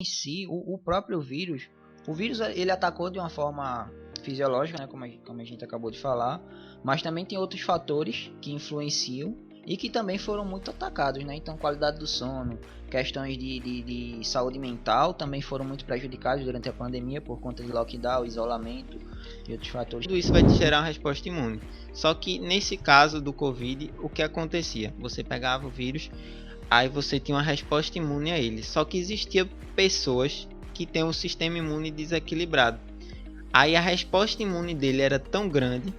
si, o próprio vírus, o vírus ele atacou de uma forma fisiológica, né, como a gente acabou de falar, mas também tem outros fatores que influenciam e que também foram muito atacados, né? Então, qualidade do sono, questões de saúde mental também foram muito prejudicadas durante a pandemia por conta de lockdown, isolamento e outros fatores. Tudo isso vai te gerar uma resposta imune. Só que nesse caso do Covid, o que acontecia? Você pegava o vírus, aí você tinha uma resposta imune a ele. Só que existia pessoas que têm um sistema imune desequilibrado. Aí a resposta imune dele era tão grande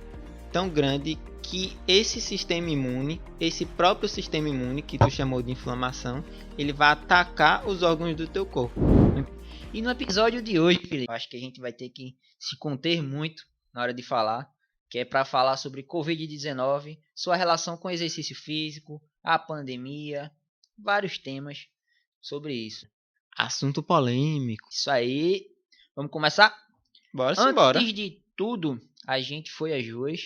que esse sistema imune, esse próprio sistema imune que tu chamou de inflamação, ele vai atacar os órgãos do teu corpo. E no episódio de hoje, Felipe, acho que a gente vai ter que se conter muito na hora de falar, que é para falar sobre Covid-19, sua relação com o exercício físico, a pandemia, vários temas sobre isso. Assunto polêmico. Isso aí, vamos começar? Bora. Antes de tudo, a gente foi às ruas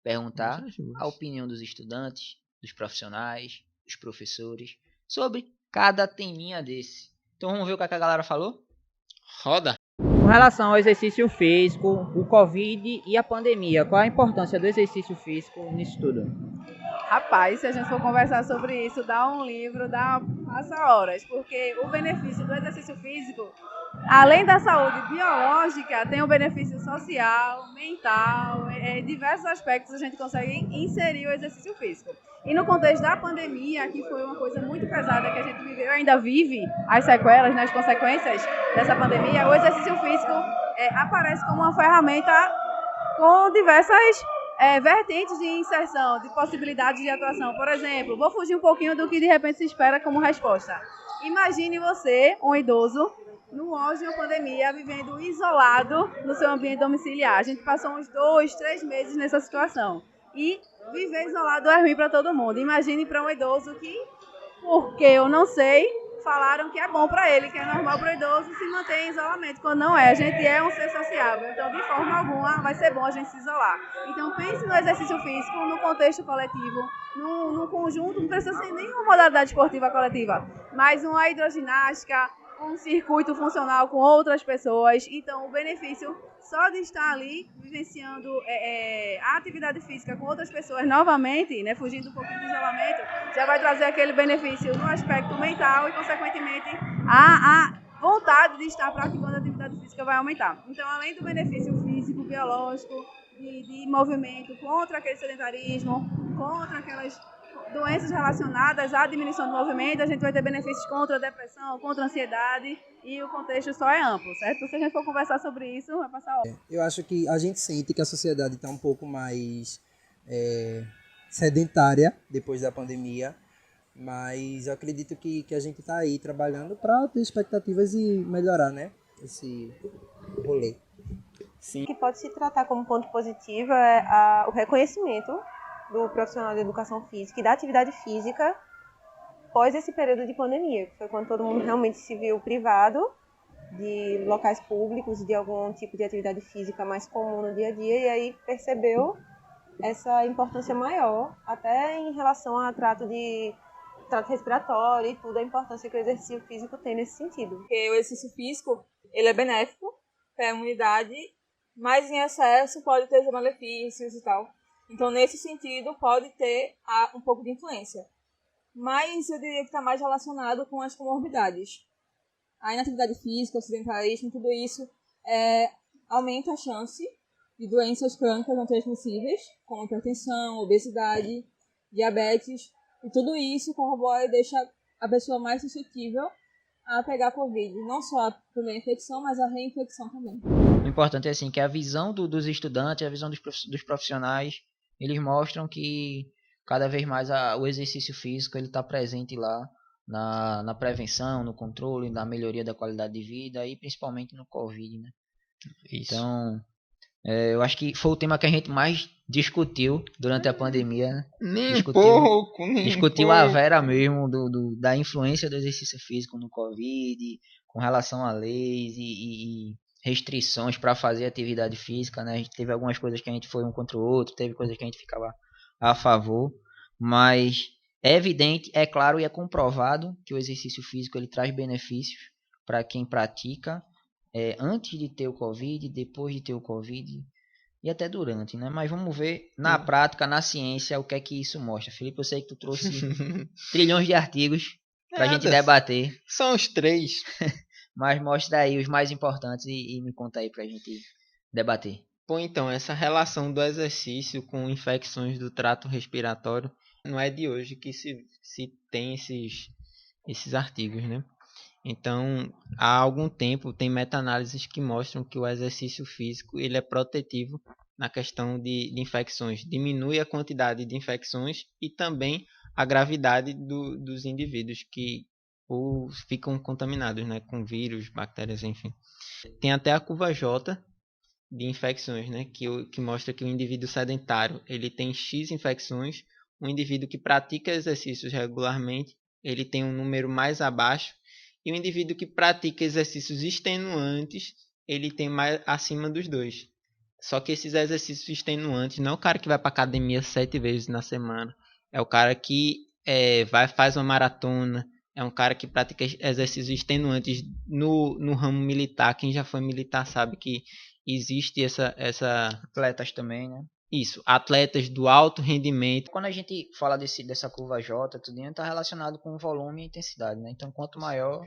perguntar a opinião dos estudantes, dos profissionais, dos professores, sobre cada teminha desse. Então vamos ver o que a galera falou? Roda! Com relação ao exercício físico, o Covid e a pandemia, qual a importância do exercício físico nisso tudo? Rapaz, se a gente for conversar sobre isso, dá um livro, passa horas, porque o benefício do exercício físico, além da saúde biológica, tem um benefício social, mental, diversos aspectos a gente consegue inserir o exercício físico. E no contexto da pandemia, que foi uma coisa muito pesada que a gente viveu, ainda vive as sequelas, né, as consequências dessa pandemia, o exercício físico aparece como uma ferramenta com diversas vertentes de inserção, de possibilidades de atuação. Por exemplo, vou fugir um pouquinho do que de repente se espera como resposta. Imagine você, um idoso, no auge de uma pandemia, vivendo isolado no seu ambiente domiciliar. A gente passou uns 2, 3 meses nessa situação. E viver isolado é ruim para todo mundo. Imagine para um idoso que, porque eu não sei, falaram que é bom para ele, que é normal para o idoso se manter em isolamento, quando não é. A gente é um ser sociável, então de forma alguma vai ser bom a gente se isolar. Então pense no exercício físico, no contexto coletivo, no conjunto, não precisa ser nenhuma modalidade esportiva coletiva, mas uma hidroginástica, um circuito funcional com outras pessoas. Então o benefício só de estar ali vivenciando a atividade física com outras pessoas novamente, né, fugindo um pouquinho do isolamento, já vai trazer aquele benefício no aspecto mental e, consequentemente, a vontade de estar praticando a atividade física vai aumentar. Então, além do benefício físico, biológico, de movimento, contra aquele sedentarismo, contra aquelas doenças relacionadas à diminuição do movimento, a gente vai ter benefícios contra a depressão, contra a ansiedade, e o contexto só é amplo, certo? Se a gente for conversar sobre isso, vai passar horas. Eu acho que a gente sente que a sociedade está um pouco mais sedentária depois da pandemia, mas eu acredito que a gente está aí trabalhando para ter expectativas e melhorar, né, esse rolê. Sim. O que pode se tratar como ponto positivo é o reconhecimento do profissional de educação física e da atividade física pós esse período de pandemia, que foi quando todo mundo realmente se viu privado de locais públicos, de algum tipo de atividade física mais comum no dia a dia, e aí percebeu essa importância maior, até em relação a trato respiratório e tudo, a importância que o exercício físico tem nesse sentido. Porque o exercício físico, ele é benéfico para a imunidade, mas em excesso pode ter malefícios e tal. Então, nesse sentido, pode ter um pouco de influência. Mas eu diria que está mais relacionado com as comorbidades. A inatividade física, o sedentarismo, tudo isso aumenta a chance de doenças crônicas não transmissíveis, como hipertensão, obesidade, diabetes. E tudo isso corrobora e deixa a pessoa mais suscetível a pegar Covid. Não só a primeira infecção, mas a reinfecção também. O importante é assim, que a visão dos estudantes, a visão dos profissionais, eles mostram que cada vez mais o exercício físico está presente lá na prevenção, no controle, na melhoria da qualidade de vida e principalmente no Covid, né? Isso. Então, eu acho que foi o tema que a gente mais discutiu durante a pandemia, né? Discutiu a vera mesmo da influência do exercício físico no Covid, com relação a leis e restrições para fazer atividade física, né? A gente teve algumas coisas que a gente foi um contra o outro, teve coisas que a gente ficava a favor, mas é evidente, é claro e é comprovado que o exercício físico ele traz benefícios para quem pratica, antes de ter o Covid, depois de ter o Covid e até durante, né? Mas vamos ver na prática, na ciência, o que é que isso mostra. Felipe, eu sei que tu trouxe trilhões de artigos pra gente debater. São os 3. Mas mostra aí os mais importantes e me conta aí pra gente debater. Bom, então, essa relação do exercício com infecções do trato respiratório não é de hoje que se tem esses artigos, né? Então, há algum tempo tem meta-análises que mostram que o exercício físico ele é protetivo na questão de infecções. Diminui a quantidade de infecções e também a gravidade dos indivíduos que ficam contaminados, né, com vírus, bactérias, enfim. Tem até a curva J de infecções, né, que mostra que o indivíduo sedentário ele tem X infecções, o indivíduo que pratica exercícios regularmente ele tem um número mais abaixo, e o indivíduo que pratica exercícios extenuantes ele tem mais acima dos dois. Só que esses exercícios extenuantes não é o cara que vai para academia 7 vezes na semana, é o cara que faz uma maratona, é um cara que pratica exercícios extenuantes no ramo militar. Quem já foi militar sabe que existe essa... Atletas também, né? Isso, atletas do alto rendimento. Quando a gente fala dessa curva J, tudo está relacionado com volume e intensidade, né? Então, quanto maior,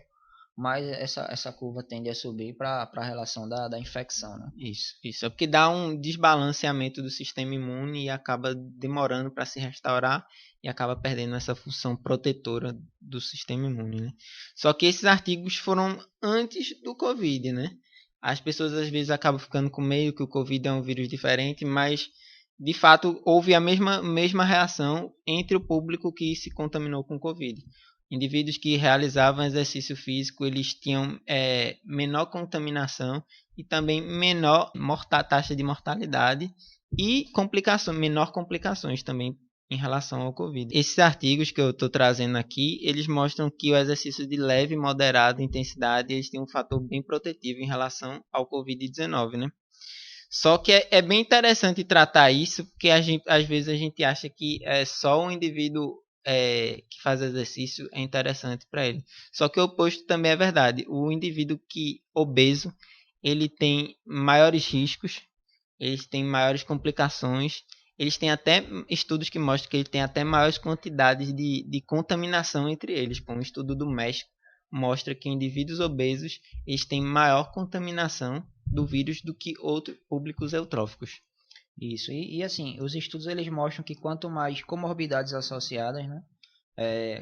mais essa curva tende a subir para a relação da infecção, né? Isso. É porque dá um desbalanceamento do sistema imune e acaba demorando para se restaurar e acaba perdendo essa função protetora do sistema imune, né? Só que esses artigos foram antes do Covid, né? As pessoas às vezes acabam ficando com medo que o Covid é um vírus diferente, mas de fato houve a mesma reação entre o público que se contaminou com o Covid. Indivíduos que realizavam exercício físico, eles tinham menor contaminação e também menor taxa de mortalidade e menor complicações também em relação ao Covid. Esses artigos que eu estou trazendo aqui, eles mostram que o exercício de leve e moderada intensidade eles têm um fator bem protetivo em relação ao Covid-19, né? Só que é bem interessante tratar isso, porque às vezes a gente acha que só o indivíduo que faz exercício é interessante para ele. Só que o oposto também é verdade. O indivíduo obeso, ele tem maiores riscos, eles têm maiores complicações, eles têm até estudos que mostram que ele tem até maiores quantidades de contaminação entre eles. Um estudo do México mostra que indivíduos obesos eles têm maior contaminação do vírus do que outros públicos eutróficos. Isso, e assim, os estudos eles mostram que quanto mais comorbidades associadas, né?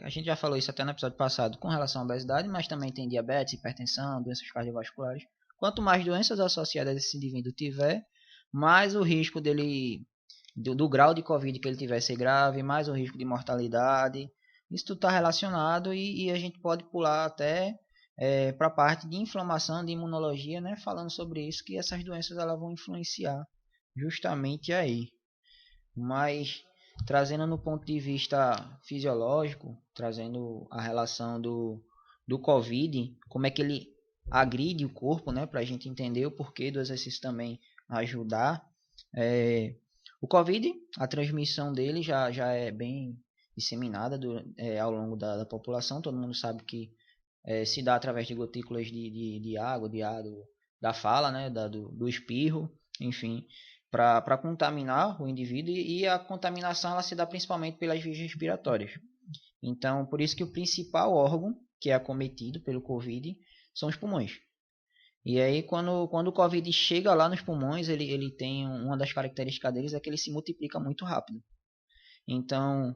A gente já falou isso até no episódio passado com relação à obesidade, mas também tem diabetes, hipertensão, doenças cardiovasculares. Quanto mais doenças associadas esse indivíduo tiver, mais o risco dele, do grau de Covid que ele tiver ser grave, mais o risco de mortalidade. Isso tudo está relacionado e a gente pode pular até para a parte de inflamação, de imunologia, né? Falando sobre isso, que essas doenças elas vão influenciar justamente aí. Mas trazendo no ponto de vista fisiológico, trazendo a relação do Covid, como é que ele agride o corpo, né? Para a gente entender o porquê do exercício também ajudar. O Covid, a transmissão dele já é bem disseminada ao longo da população. Todo mundo sabe que se dá através de gotículas de água, da fala, né? Do espirro, enfim, para contaminar o indivíduo, e a contaminação ela se dá principalmente pelas vias respiratórias. Então, por isso que o principal órgão que é acometido pelo Covid são os pulmões. E aí, quando o Covid chega lá nos pulmões, ele tem uma das características deles é que ele se multiplica muito rápido. Então,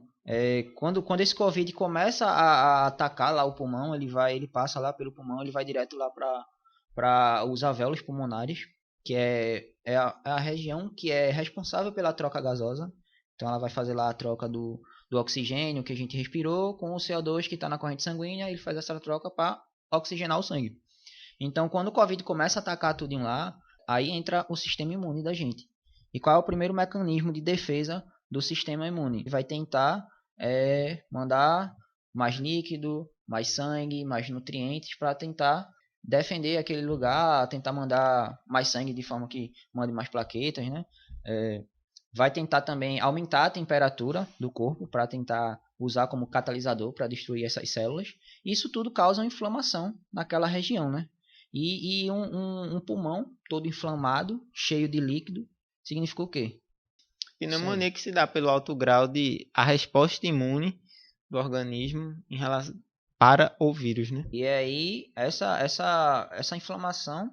quando esse Covid começa a atacar lá o pulmão, ele passa lá pelo pulmão, ele vai direto lá para os alvéolos pulmonares, que é a região que é responsável pela troca gasosa. Então ela vai fazer lá a troca do oxigênio que a gente respirou com o CO2 que está na corrente sanguínea, ele faz essa troca para oxigenar o sangue. Então quando o Covid começa a atacar tudo lá, aí entra o sistema imune da gente. E qual é o primeiro mecanismo de defesa do sistema imune? Ele vai tentar mandar mais líquido, mais sangue, mais nutrientes para tentar defender aquele lugar, tentar mandar mais sangue de forma que mande mais plaquetas, né? Vai tentar também aumentar a temperatura do corpo para tentar usar como catalisador para destruir essas células. Isso tudo causa uma inflamação naquela região, né? E um pulmão todo inflamado, cheio de líquido, significa o quê? Pneumonia que se dá pelo alto grau de a resposta imune do organismo em relação para o vírus, né? E aí, essa inflamação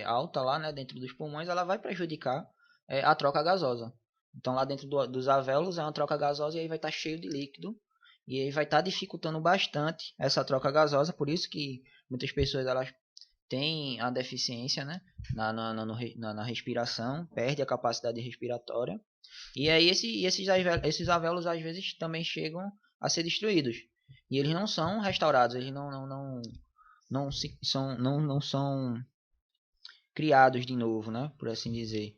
alta lá, né, dentro dos pulmões, ela vai prejudicar a troca gasosa. Então, lá dentro dos alvéolos é uma troca gasosa e aí vai estar cheio de líquido. E aí vai estar dificultando bastante essa troca gasosa. Por isso que muitas pessoas elas têm a deficiência, né, na respiração, perde a capacidade respiratória. E aí esses alvéolos às vezes também chegam a ser destruídos. E eles não são restaurados, eles não são criados de novo, né, por assim dizer.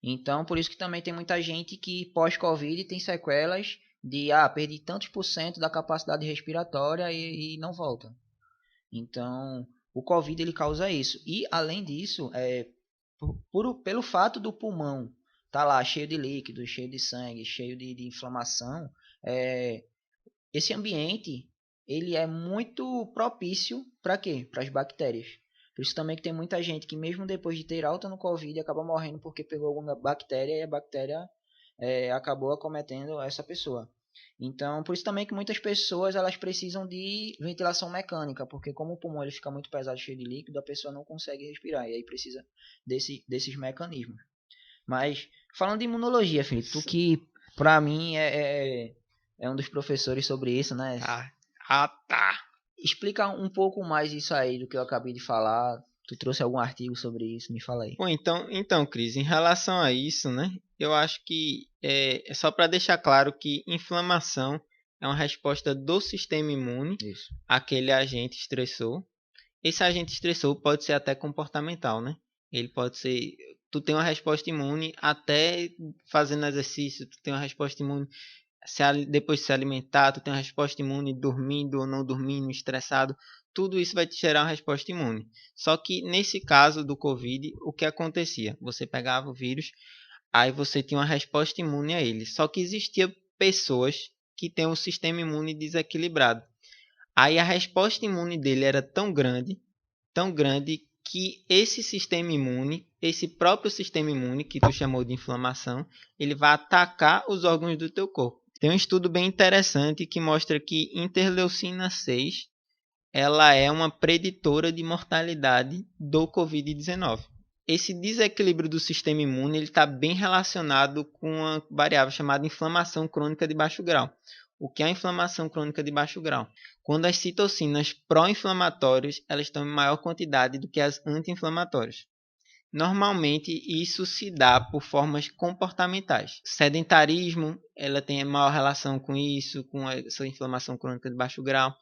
Então, por isso que também tem muita gente que pós-Covid tem sequelas de perdi tantos % da capacidade respiratória e não volta. Então, o Covid ele causa isso. E além disso, pelo fato do pulmão tá lá cheio de líquido, cheio de sangue, cheio de inflamação, esse ambiente ele é muito propício para quê? Para as bactérias. Por isso também que tem muita gente que mesmo depois de ter alta no Covid acaba morrendo porque pegou alguma bactéria e a bactéria acabou acometendo essa pessoa. Então, por isso também que muitas pessoas elas precisam de ventilação mecânica, porque como o pulmão ele fica muito pesado, cheio de líquido, a pessoa não consegue respirar e aí precisa desses mecanismos. Mas falando de imunologia, Felipe, tu que pra mim é um dos professores sobre isso, né? Tá. Explica um pouco mais isso aí do que eu acabei de falar. Tu trouxe algum artigo sobre isso? Me fala aí. Bom, então, Cris, em relação a isso, né? Eu acho que é só para deixar claro que inflamação é uma resposta do sistema imune àquele agente estressor. Esse agente estressor pode ser até comportamental, né? Ele pode ser... Tu tem uma resposta imune até fazendo exercício, tu tem uma resposta imune depois de se alimentar, tu tem uma resposta imune dormindo ou não dormindo, estressado. Tudo isso vai te gerar uma resposta imune. Só que nesse caso do Covid, o que acontecia? Você pegava o vírus, aí você tinha uma resposta imune a ele. Só que existia pessoas que têm um sistema imune desequilibrado. Aí a resposta imune dele era tão grande que esse sistema imune, esse próprio sistema imune que tu chamou de inflamação, ele vai atacar os órgãos do teu corpo. Tem um estudo bem interessante que mostra que interleucina 6 ela é uma preditora de mortalidade do Covid-19. Esse desequilíbrio do sistema imune está bem relacionado com uma variável chamada inflamação crônica de baixo grau. O que é a inflamação crônica de baixo grau? Quando as citocinas pró-inflamatórias elas estão em maior quantidade do que as anti-inflamatórias. Normalmente isso se dá por formas comportamentais. Sedentarismo, ela tem maior relação com isso, com essa inflamação crônica de baixo grau.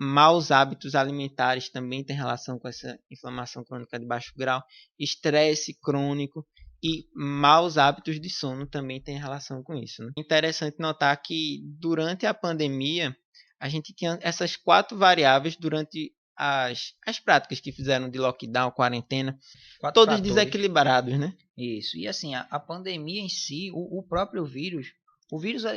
Maus hábitos alimentares também tem relação com essa inflamação crônica de baixo grau. Estresse crônico e maus hábitos de sono também tem relação com isso, né? Interessante notar que durante a pandemia a gente tinha essas 4 variáveis durante as práticas que fizeram de lockdown, quarentena, todos desequilibrados, né? Isso. E assim, a pandemia em si, o próprio vírus,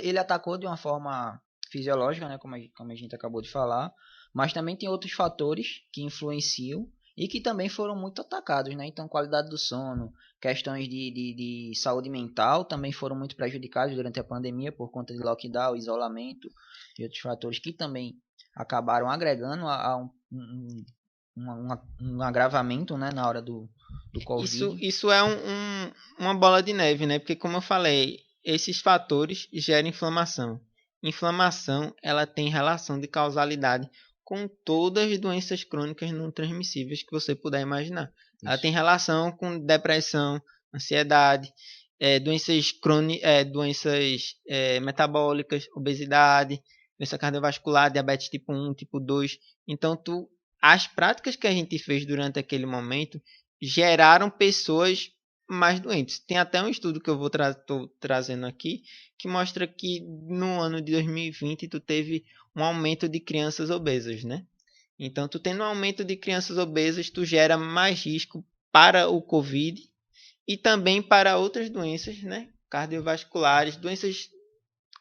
ele atacou de uma forma fisiológica, né, como a gente acabou de falar, mas também tem outros fatores que influenciam e que também foram muito atacados, né? Então, qualidade do sono, questões de saúde mental também foram muito prejudicadas durante a pandemia por conta de lockdown, isolamento e outros fatores que também acabaram agregando a um agravamento, né, na hora do Covid. Isso é uma bola de neve, né? Porque, como eu falei, esses fatores geram inflamação. Inflamação ela tem relação de causalidade com todas as doenças crônicas não transmissíveis que você puder imaginar. Isso. Ela tem relação com depressão, ansiedade, doenças metabólicas, obesidade, doença cardiovascular, diabetes tipo 1, tipo 2. Então, as práticas que a gente fez durante aquele momento geraram pessoas mais doentes. Tem até um estudo que eu vou trazendo aqui que mostra que no ano de 2020 tu teve um aumento de crianças obesas, né? Então, tu tendo um aumento de crianças obesas, tu gera mais risco para o Covid e também para outras doenças, né? Cardiovasculares, doenças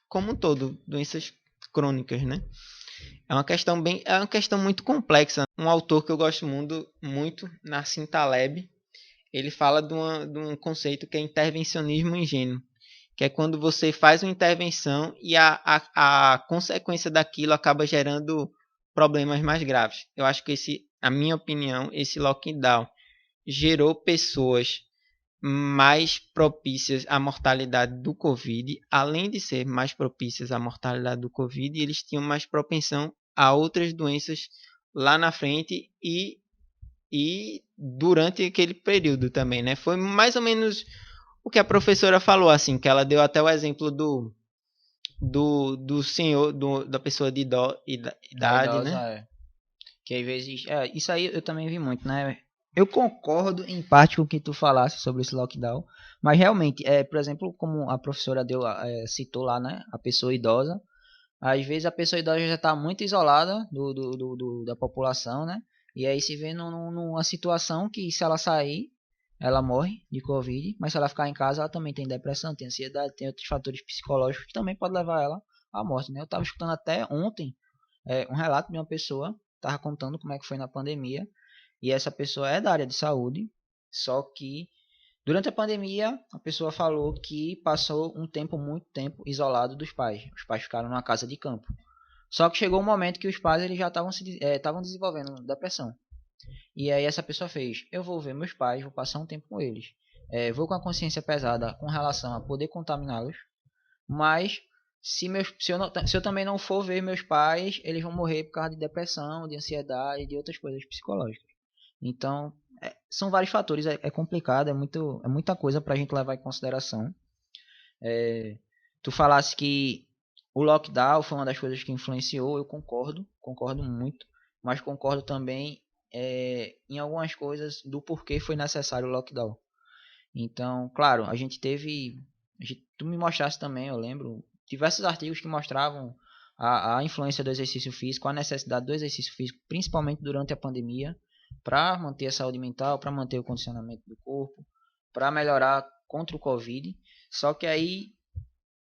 como um todo, doenças crônicas, né? É uma questão muito complexa. Um autor que eu gosto muito, Nassim Taleb, ele fala de um conceito que é intervencionismo ingênuo, que é quando você faz uma intervenção e a consequência daquilo acaba gerando problemas mais graves. Eu acho que a minha opinião, esse lockdown gerou pessoas mais propícias à mortalidade do Covid. Além de ser mais propícias à mortalidade do Covid, eles tinham mais propensão a outras doenças lá na frente e durante aquele período também, né? Foi mais ou menos o que a professora falou, assim, que ela deu até o exemplo do senhor, da pessoa de idade, idosa, né? Que às vezes. Isso aí eu também vi muito, né? Eu concordo em parte com o que tu falasse sobre esse lockdown, mas realmente, por exemplo, como a professora citou lá, né? A pessoa idosa. Às vezes a pessoa idosa já está muito isolada da população, né? E aí se vê numa situação que se ela sair, ela morre de Covid, mas se ela ficar em casa, ela também tem depressão, tem ansiedade, tem outros fatores psicológicos que também podem levar ela à morte, né? Eu estava escutando até ontem um relato de uma pessoa, estava contando como é que foi na pandemia, e essa pessoa é da área de saúde, só que durante a pandemia, a pessoa falou que passou muito tempo isolado dos pais. Os pais ficaram numa casa de campo. Só que chegou um momento que os pais eles já estavam desenvolvendo depressão. E aí essa pessoa fez: eu vou ver meus pais, vou passar um tempo com eles. Vou com a consciência pesada com relação a poder contaminá-los. Mas se eu também não for ver meus pais, eles vão morrer por causa de depressão, de ansiedade e de outras coisas psicológicas. Então, são vários fatores, é complicado, é muita coisa para a gente levar em consideração. Tu falasse que o lockdown foi uma das coisas que influenciou, eu concordo muito, mas concordo também em algumas coisas do porquê foi necessário o lockdown. Então, claro, tu me mostraste também, eu lembro, diversos artigos que mostravam a influência do exercício físico, a necessidade do exercício físico, principalmente durante a pandemia, para manter a saúde mental, para manter o condicionamento do corpo, para melhorar contra o Covid. Só que aí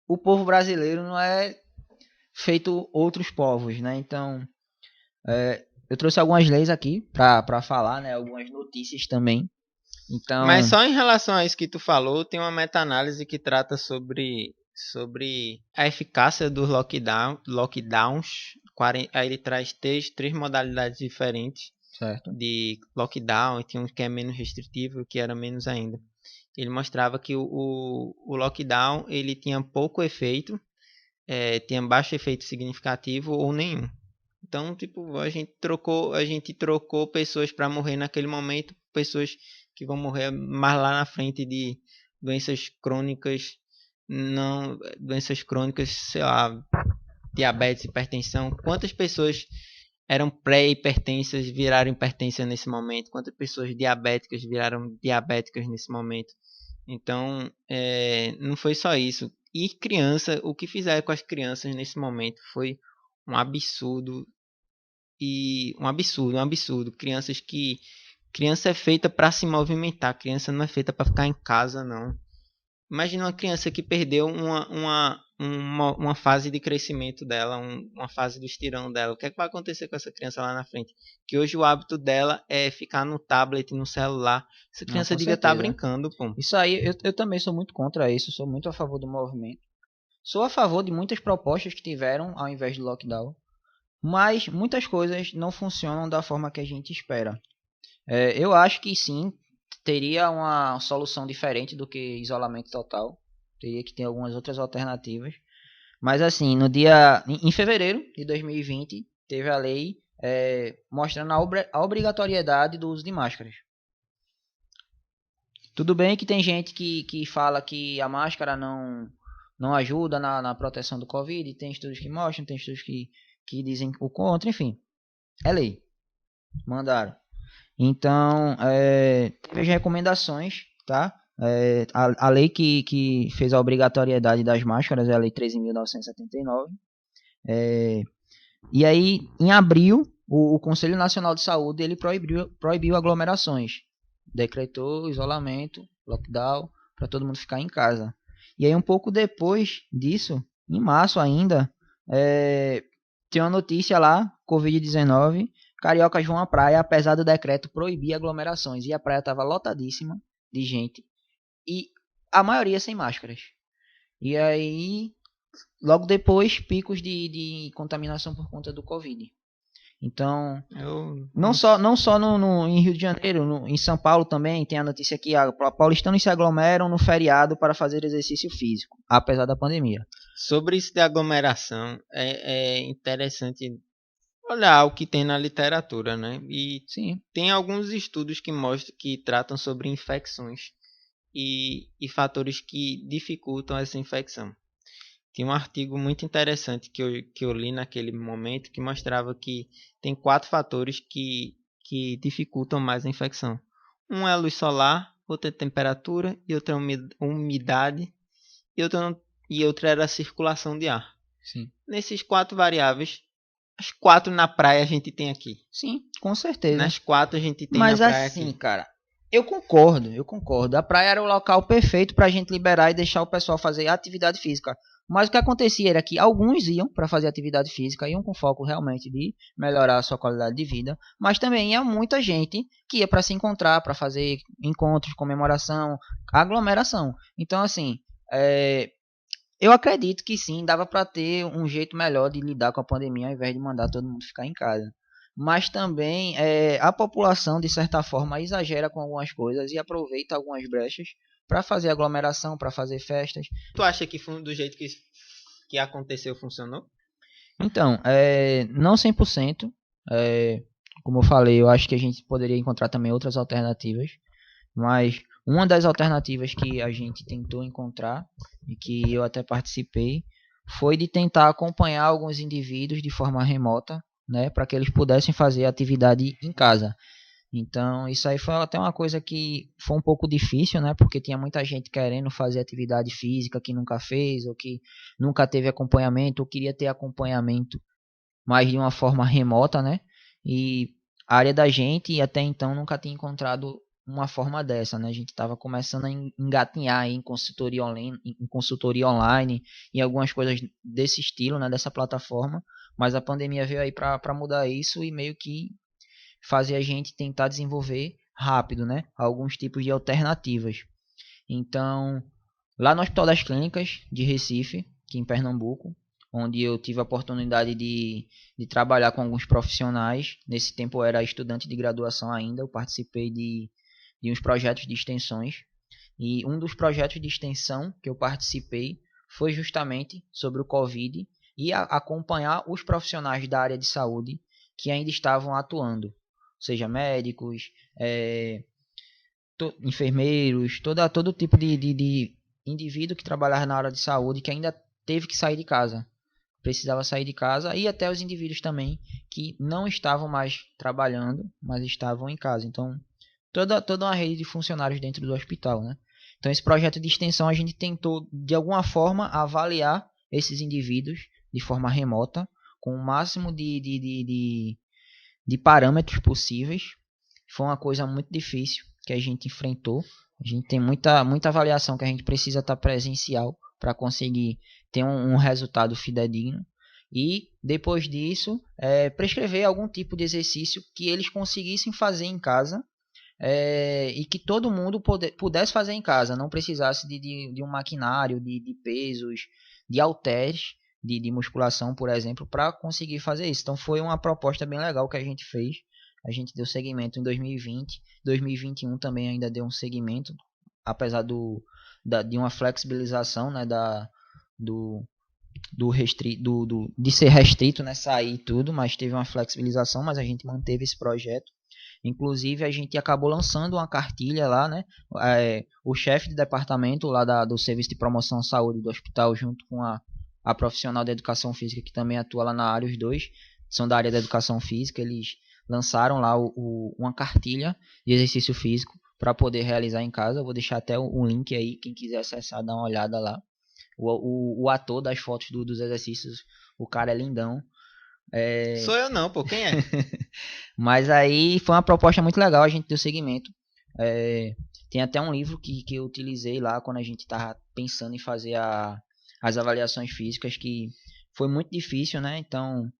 o povo brasileiro não é feito outros povos, né? Então, eu trouxe algumas leis aqui para falar, né? Algumas notícias também. Então, mas só em relação a isso que tu falou, tem uma meta-análise que trata sobre a eficácia dos lockdowns. Aí ele traz três modalidades diferentes. Certo. De lockdown, e tinha um que é menos restritivo e que era menos ainda. Ele mostrava que o lockdown ele tinha pouco efeito, tinha baixo efeito significativo ou nenhum. Então, tipo, a gente trocou pessoas para morrer naquele momento, pessoas que vão morrer mais lá na frente de doenças crônicas, sei lá, diabetes, hipertensão. Quantas pessoas eram pré-hipertensas, viraram hipertensas nesse momento? Quantas pessoas diabéticas viraram diabéticas nesse momento? Então, não foi só isso. E criança, o que fizeram com as crianças nesse momento foi um absurdo. Um absurdo. Criança é feita para se movimentar. Criança não é feita para ficar em casa, não. Imagina uma criança que perdeu uma fase de crescimento dela, uma fase do estirão dela. O que é que vai acontecer com essa criança lá na frente? Que hoje o hábito dela é ficar no tablet, no celular. Essa criança devia estar brincando, pô. Isso aí, eu também sou muito contra isso, sou muito a favor do movimento. Sou a favor de muitas propostas que tiveram ao invés do lockdown. Mas muitas coisas não funcionam da forma que a gente espera. Eu acho que sim, teria uma solução diferente do que isolamento total. Teria que ter algumas outras alternativas. Mas assim, em fevereiro de 2020, teve a lei mostrando a obrigatoriedade do uso de máscaras. Tudo bem que tem gente que fala que a máscara não ajuda na proteção do Covid. Tem estudos que mostram, tem estudos que dizem o contra, enfim. É lei. Mandaram. Então, teve as recomendações, tá? A lei que fez a obrigatoriedade das máscaras é a Lei 13.979. E aí, em abril, o Conselho Nacional de Saúde ele proibiu aglomerações. Decretou isolamento, lockdown, para todo mundo ficar em casa. E aí, um pouco depois disso, em março ainda, Tem uma notícia lá, Covid-19, cariocas vão à praia, apesar do decreto proibir aglomerações. E a praia estava lotadíssima de gente. E a maioria sem máscaras. E aí, logo depois, picos de contaminação por conta do Covid. Então, não só em Rio de Janeiro, em São Paulo também tem a notícia que paulistanos se aglomeram no feriado para fazer exercício físico, apesar da pandemia. Sobre isso de aglomeração, é interessante olhar o que tem na literatura, né? E Sim. tem alguns estudos que mostram, que tratam sobre infecções e fatores que dificultam essa infecção. Tinha um artigo muito interessante que eu li naquele momento que mostrava que tem 4 fatores que dificultam mais a infecção. Um é a luz solar, outro é a temperatura, e outro é a umidade, e outro era a circulação de ar. Sim. Nesses 4 variáveis, as 4 na praia a gente tem aqui. Sim, com certeza. Nas 4 a gente tem Mas na praia assim, aqui. cara, eu concordo. A praia era o local perfeito pra gente liberar e deixar o pessoal fazer atividade física. Mas o que acontecia era que alguns iam para fazer atividade física, iam com foco realmente de melhorar a sua qualidade de vida, mas também ia muita gente que ia para se encontrar, para fazer encontros, comemoração, aglomeração. Então, assim, eu acredito que sim, dava para ter um jeito melhor de lidar com a pandemia ao invés de mandar todo mundo ficar em casa. Mas também a população, de certa forma, exagera com algumas coisas e aproveita algumas brechas para fazer aglomeração, para fazer festas. Tu acha que do jeito que aconteceu funcionou? Então, não 100%. Como eu falei, eu acho que a gente poderia encontrar também outras alternativas. Mas uma das alternativas que a gente tentou encontrar, e que eu até participei, foi de tentar acompanhar alguns indivíduos de forma remota, né, para que eles pudessem fazer atividade em casa. Então, isso aí foi até uma coisa que foi um pouco difícil, né? Porque tinha muita gente querendo fazer atividade física que nunca fez, ou que nunca teve acompanhamento, ou queria ter acompanhamento, mas de uma forma remota, né? E a área da gente, até então, nunca tinha encontrado uma forma dessa, né? A gente estava começando a engatinhar aí em consultoria online, em algumas coisas desse estilo, né? Dessa plataforma, mas a pandemia veio aí para mudar isso e meio que fazer a gente tentar desenvolver rápido, né, alguns tipos de alternativas. Então, lá no Hospital das Clínicas de Recife, aqui em Pernambuco, onde eu tive a oportunidade de trabalhar com alguns profissionais, nesse tempo eu era estudante de graduação ainda, eu participei de uns projetos de extensões, e um dos projetos de extensão que eu participei foi justamente sobre o Covid e acompanhar os profissionais da área de saúde que ainda estavam atuando, seja médicos, enfermeiros, todo tipo de indivíduo que trabalhava na área de saúde que ainda teve que sair de casa, precisava sair de casa, e até os indivíduos também que não estavam mais trabalhando, mas estavam em casa. Então, toda uma rede de funcionários dentro do hospital, né? Então, esse projeto de extensão a gente tentou, de alguma forma, avaliar esses indivíduos de forma remota, com o máximo de parâmetros possíveis. Foi uma coisa muito difícil que a gente enfrentou. A gente tem muita avaliação que a gente precisa estar presencial para conseguir ter um resultado fidedigno. E depois disso, prescrever algum tipo de exercício que eles conseguissem fazer em casa, e que todo mundo pudesse fazer em casa, não precisasse de um maquinário, de pesos, de halteres, de musculação, por exemplo, para conseguir fazer isso. Então foi uma proposta bem legal que a gente fez. A gente deu seguimento em 2020, 2021 também ainda deu um seguimento, apesar de uma flexibilização, né, de ser restrito, né, sair e tudo, mas teve uma flexibilização, mas a gente manteve esse projeto. Inclusive a gente acabou lançando uma cartilha lá, né, o chefe de departamento lá do Serviço de Promoção à Saúde do hospital, junto com a profissional da educação física que também atua lá na área, os dois são da área da educação física, eles lançaram lá uma cartilha de exercício físico para poder realizar em casa. Eu vou deixar até um link aí, quem quiser acessar, dar uma olhada lá. O ator das fotos dos exercícios, o cara é lindão. Sou eu não, pô, quem é? Mas aí foi uma proposta muito legal, a gente deu seguimento. Tem até um livro que eu utilizei lá quando a gente estava pensando em fazer as avaliações físicas, que foi muito difícil, né? Então,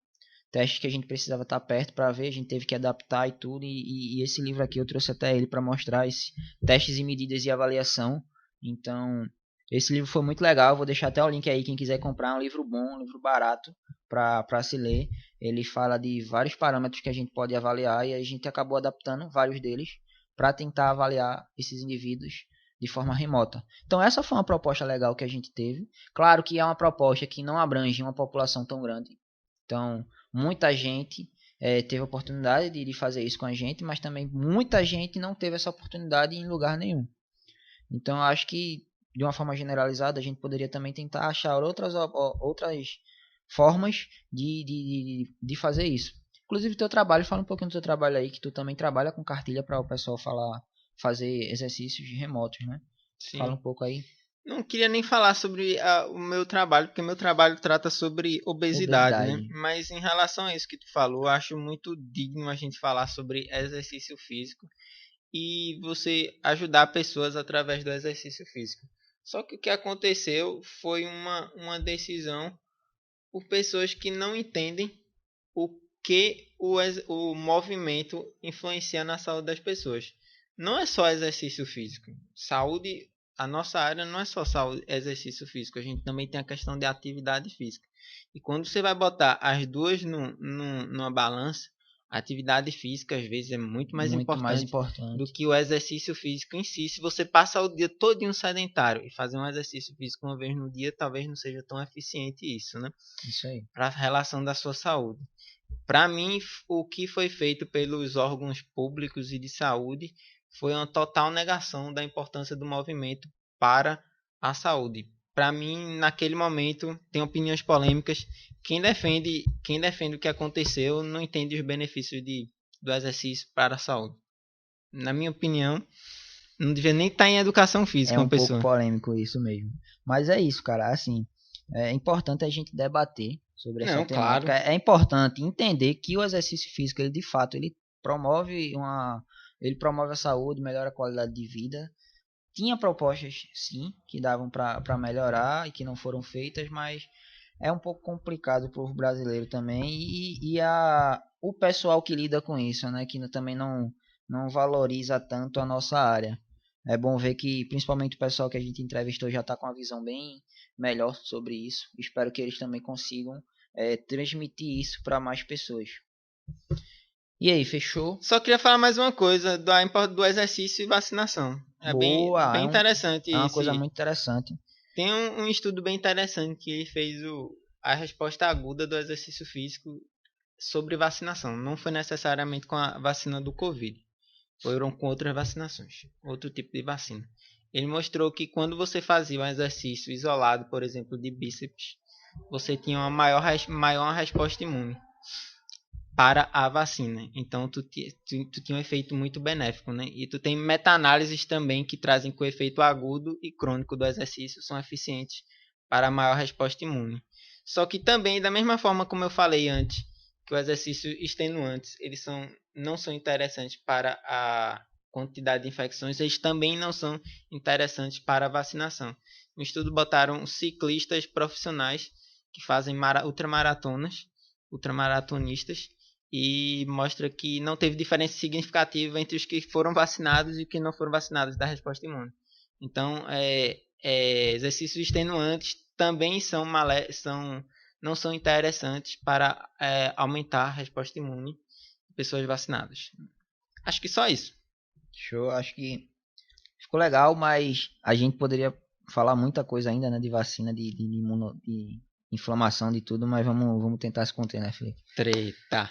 testes que a gente precisava estar perto para ver, a gente teve que adaptar e tudo, e esse livro aqui eu trouxe até ele para mostrar esse testes e medidas e avaliação. Então, esse livro foi muito legal, vou deixar até o link aí, quem quiser comprar, é um livro bom, um livro barato para se ler. Ele fala de vários parâmetros que a gente pode avaliar e a gente acabou adaptando vários deles para tentar avaliar esses indivíduos de forma remota. Então essa foi uma proposta legal que a gente teve. Claro que é uma proposta que não abrange uma população tão grande. Então muita gente teve a oportunidade de fazer isso com a gente, mas também muita gente não teve essa oportunidade em lugar nenhum. Então acho que de uma forma generalizada a gente poderia também tentar achar outras formas de fazer isso. Inclusive teu trabalho, fala um pouquinho do teu trabalho aí, que tu também trabalha com cartilha para o pessoal fazer exercícios remotos, né? Sim. Fala um pouco aí. Não queria nem falar sobre o meu trabalho, porque meu trabalho trata sobre obesidade, né? Mas em relação a isso que tu falou, eu acho muito digno a gente falar sobre exercício físico e você ajudar pessoas através do exercício físico. Só que o que aconteceu foi uma decisão por pessoas que não entendem o que o movimento influencia na saúde das pessoas. Não é só exercício físico. Saúde, a nossa área não é só saúde, exercício físico. A gente também tem a questão de atividade física. E quando você vai botar as duas numa balança, a atividade física às vezes é muito mais importante do que o exercício físico em si. Se você passa o dia todo sedentário e fazer um exercício físico uma vez no dia, talvez não seja tão eficiente isso, né? Isso aí. Para a relação da sua saúde. Para mim, o que foi feito pelos órgãos públicos e de saúde foi uma total negação da importância do movimento para a saúde. Para mim, naquele momento, tem opiniões polêmicas. Quem defende o que aconteceu não entende os benefícios do exercício para a saúde. Na minha opinião, não devia nem estar em educação física uma pessoa. É um pouco polêmico isso mesmo. Mas é isso, cara. Assim, é importante a gente debater sobre essa temática. Claro. É importante entender que o exercício físico, ele de fato, ele promove a saúde, melhora a qualidade de vida. Tinha propostas, sim, que davam para melhorar e que não foram feitas, mas é um pouco complicado para o brasileiro também e o pessoal que lida com isso, né, que também não valoriza tanto a nossa área. É bom ver que principalmente o pessoal que a gente entrevistou já está com uma visão bem melhor sobre isso. Espero que eles também consigam transmitir isso para mais pessoas. E aí, fechou? Só queria falar mais uma coisa do exercício e vacinação. Boa, bem interessante isso. É uma coisa muito interessante. Tem um estudo bem interessante que ele fez a resposta aguda do exercício físico sobre vacinação. Não foi necessariamente com a vacina do Covid. Foram com outras vacinações. Outro tipo de vacina. Ele mostrou que quando você fazia um exercício isolado, por exemplo, de bíceps, você tinha uma maior resposta imune para a vacina. Então tu tinha um efeito muito benéfico, né? E tu tem meta-análises também que trazem que o efeito agudo e crônico do exercício são eficientes para a maior resposta imune. Só que também, da mesma forma como eu falei antes, que o exercício extenuantes, eles não são interessantes para a quantidade de infecções, eles também não são interessantes para a vacinação. No estudo botaram ciclistas profissionais que fazem ultramaratonistas, e mostra que não teve diferença significativa entre os que foram vacinados e os que não foram vacinados da resposta imune. Então, exercícios extenuantes também não são interessantes para aumentar a resposta imune de pessoas vacinadas. Acho que só isso. Show, acho que ficou legal, mas a gente poderia falar muita coisa ainda, né, de vacina, de inflamação, de tudo, mas vamos tentar se conter, né, Felipe? Treta.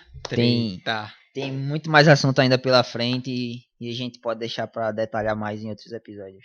Tem muito mais assunto ainda pela frente e a gente pode deixar para detalhar mais em outros episódios.